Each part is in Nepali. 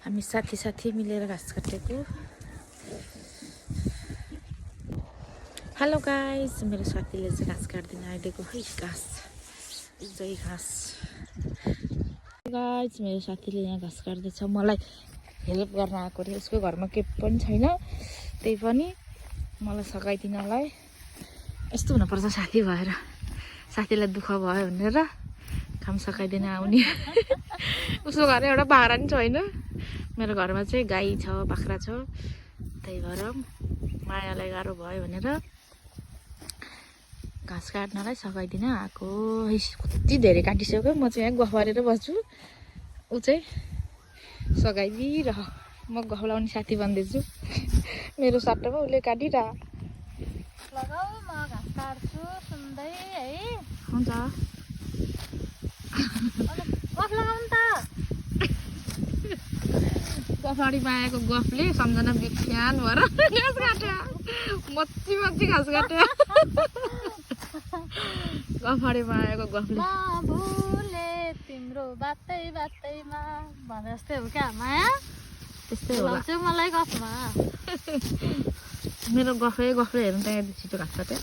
हामी साथी मिलेर घाँस काटेको। हेलो गाइस, मेरो साथीले चाहिँ घाँस काट्दिन आइदिएको है। घाँस जय घाँस गाइस, मेरो साथीले यहाँ घाँस काट्दैछ, मलाई हेल्प गर्न आएको रे। उसको घरमा केही पनि छैन, त्यही पनि मलाई सघाइदिनलाई। यस्तो हुनुपर्छ साथी भएर, साथीलाई दुःख भयो भनेर काम सघाइदिन आउने। उसको घर एउटा बाख्रा नि छैन, मेरो घरमा चाहिँ गाई छ, बाख्रा छ, त्यही भएर मायालाई गाह्रो भयो भनेर घाँस काट्नलाई सघाइदिन आएको। कति धेरै काटिसक्यो, म चाहिँ यहाँ गफ गरेर बस्छु, ऊ चाहिँ सघाइदिरह। म गफ लाउने साथी बन्दैछु, मेरो सट्टामा उसले काटिरह। लगाऊ, म घाँस काट्छु सुन्दै है। हुन्छ, गफ लगाउनु त। गफाडी मायाको गफले सम्झना बिख्यान भएर घाँस काट्यो, मच्ची घाँस काट्यो। गफाडी मायाको गफले भुले तिम्रो बातैमा भने जस्तै हो क्या माया। त्यस्तै होला चाहिँ मलाई गफमा मेरो गफै हेर्नु त यहाँ छिटो घाँस काट्यो।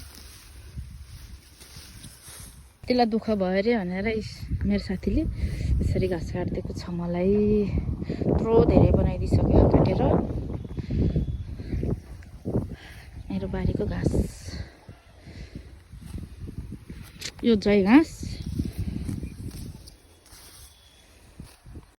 त्यसलाई दुःख भयो अरे भनेर मेरो साथीले यसरी घाँस काटिदिएको छ मलाई। यत्रो धेरै बनाइदिइसक्यो काटेर मेरो बारीको घाँस। यो जय घाँस